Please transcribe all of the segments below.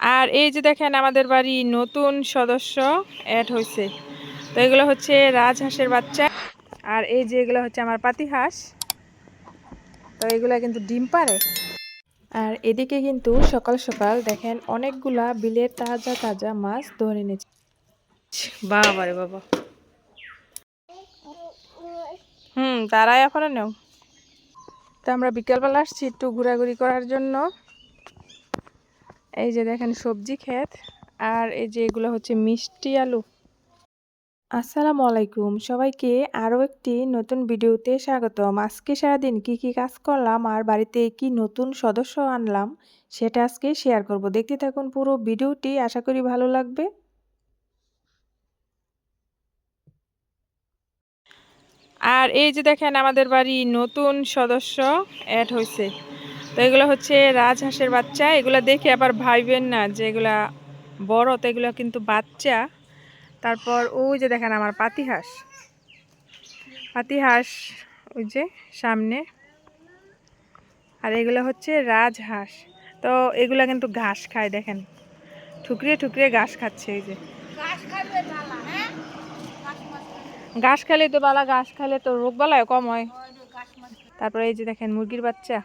আর এই যে দেখেন আমাদের বাড়ি নতুন সদস্য অ্যাড হয়েছে। তো এগুলো হচ্ছে রাজহাঁসের বাচ্চা। আর এই যে এগুলো হচ্ছে আমার পাতিহাঁস। তো এগুলো কিন্তু ডিম পাড়ে। আর এদিকে কিন্তু সকাল সকাল দেখেন অনেকগুলা বিলের তাজা তাজা মাছ ধরে এনেছে। বাবা রে বাবা, তারাই এখন নেও। তো আমরা বিকেলবেলা আসছি একটু ঘোরাঘুরি করার জন্য। এই যে দেখেন সবজি ক্ষেত, আর এই যে এগুলো হচ্ছে মিষ্টি আলু। আসসালামু আলাইকুম সবাইকে, আরও একটি নতুন ভিডিওতে স্বাগতম। আজকে সারাদিন কি কি কাজ করলাম আর বাড়িতে কি নতুন সদস্য আনলাম সেটা আজকে শেয়ার করব। দেখতে থাকুন পুরো ভিডিওটি, আশা করি ভালো লাগবে। আর এই যে দেখেন আমাদের বাড়ি নতুন সদস্য অ্যাড হয়েছে। তো এগুলো হচ্ছে রাজহাঁসের বাচ্চা। এগুলো দেখে আবার ভাইবেন না যে এগুলা বড়, তো এগুলো কিন্তু বাচ্চা। তারপর ওই যে দেখেন আমার পাতিহাঁস, পাতিহাঁস ওই যে সামনে। আর এগুলো হচ্ছে রাজহাঁস। তো এগুলা কিন্তু ঘাস খায়, দেখেন ঠুকরিয়ে ঠুকরিয়ে ঘাস খাচ্ছে। এই যে ঘাস খেলে তো বালা, ঘাস খেলে তো রোগ বালায় কম হয়। তারপরে এই যে দেখেন মুরগির বাচ্চা।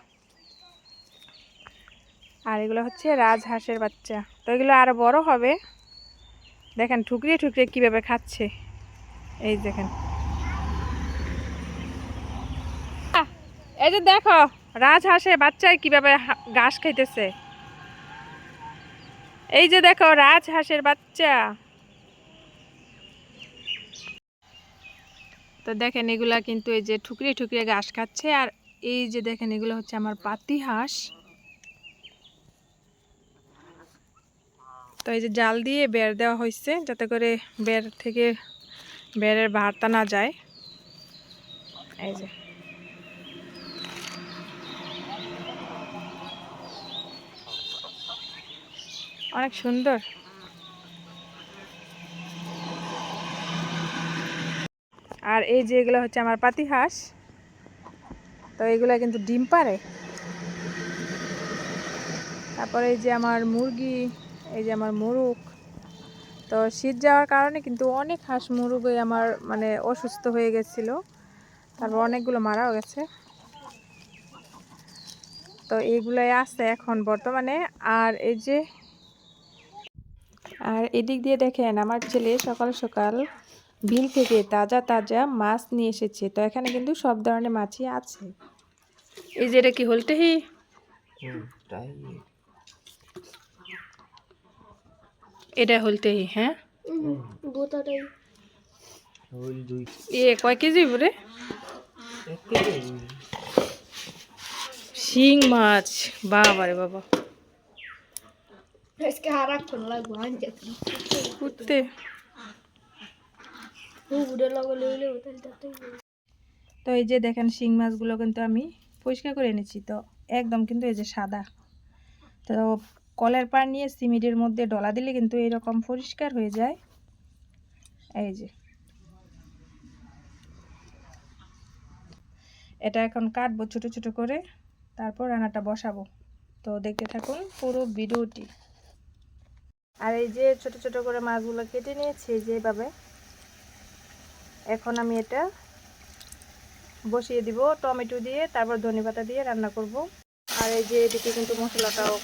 আর এগুলো হচ্ছে রাজহাঁসের বাচ্চা। তো এগুলো আরো বড় হবে, দেখেন ঠুকরিয়ে ঠুকরিয়ে কিভাবে খাচ্ছে। এই দেখেন, এই যে দেখো রাজহাঁসের বাচ্চায় কিভাবে ঘাস খাইতেছে। এই যে দেখো রাজহাঁসের বাচ্চা। তো দেখেন এগুলা কিন্তু এই যে ঠুকরিয়ে ঠুকরিয়ে ঘাস খাচ্ছে। আর এই যে দেখেন এগুলো হচ্ছে আমার পাতিহাঁস। তো এই যে জাল দিয়ে বের দেওয়া হয়েছে যাতে করে বের থেকে বেরের ভারটা না যায়। এই যে অনেক সুন্দর। আর এই যে এগুলো হচ্ছে আমার পাতিহাঁস। তো এগুলো কিন্তু ডিম পাড়ে। তারপরে এই যে আমার মুরগি, এই যে আমার মোরগ। তো শীত যাওয়ার কারণে কিন্তু অনেক হাঁস মুরগি আমার মানে অসুস্থ হয়ে গেছিল, তারপর অনেকগুলো মারাও গেছে। তো এইগুলাই আছে এখন বর্তমানে। আর এই যে আর এদিক দিয়ে দেখেন আমার ছেলে সকাল সকাল বিল থেকে তাজা তাজা মাছ নিয়ে এসেছে। তো এখানে কিন্তু সব ধরনের মাছই আছে। এই যে এটা কি হলটেহি, এটা হলটেহি। হ্যাঁ, কয় কেজি বলে শিং মাছ। বাবা রে বাবা, উঠতে। তো এই যে দেখেন শিং মাছগুলো কিন্তু আমি পরিষ্কার করে এনেছি। তো একদম কিন্তু এই যে সাদা। তো কলের পাড় নিয়ে সিমেন্টের মধ্যে ডলা দিলে কিন্তু এরকম পরিষ্কার হয়ে যায়। এই যে এটা এখন কাটবো ছোট ছোট করে, তারপর রান্নাটা বসাবো। তো দেখতে থাকুন পুরো ভিডিওটি। আর এই যে ছোট ছোট করে মাছগুলো কেটে নিয়েছি যেভাবে। এখন আমি এটা বসিয়ে দিব টমেটো দিয়ে, তারপর ধনেপাতা দিয়ে রান্না করব। আর এই যে এদিকে কিন্তু মশলাটাও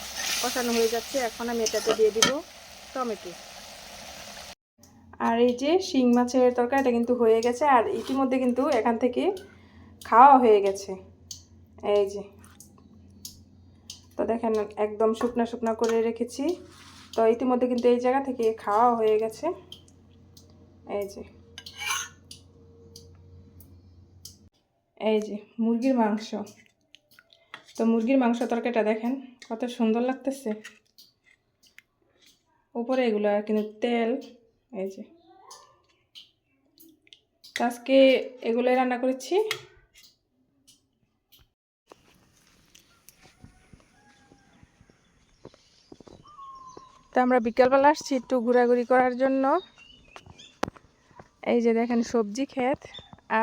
কষানো হয়ে যাচ্ছে। এখন আমি এটাতে দিয়ে দিব টমেটো। আর এই যে শিং মাছের তরকারিটা কিন্তু হয়ে গেছে। আর ইতিমধ্যে কিন্তু এখান থেকে খাওয়া হয়ে গেছে। এই যে তো দেখেন একদম শুকনা শুকনা করে রেখেছি। তো ইতিমধ্যে কিন্তু এই জায়গা থেকে খাওয়া হয়ে গেছে। এই যে এই যে মুরগির মাংস। তো মুরগির মাংস তরকারিটা দেখেন কত সুন্দর লাগতেছে। উপরে এগুলো কিন্তু তেল। এই যে আজকে এগুলোই রান্না করেছি। তো আমরা বিকেলবেলা আসছি একটু ঘোরাঘুরি করার জন্য। এই যে দেখেন সবজি ক্ষেত,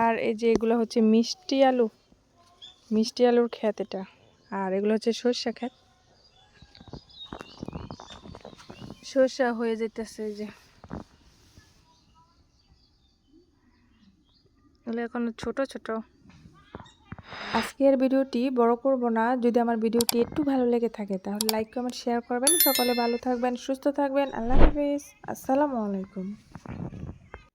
আর এই যে এগুলো হচ্ছে মিষ্টি আলু, মিষ্টি আলুর ক্ষেত এটা। আর এগুলো হচ্ছে সরষে ক্ষেত। সরষা হয়ে যেতেছে যে এগুলো এখন ছোট ছোট। আজকের ভিডিওটি বড় করব না। যদি আমার ভিডিওটি একটু ভালো লেগে থাকে তাহলে লাইক কমেন্ট শেয়ার করবেন। সকলে ভালো থাকবেন, সুস্থ থাকবেন। আল্লাহ হাফেজ, আসসালামু আলাইকুম।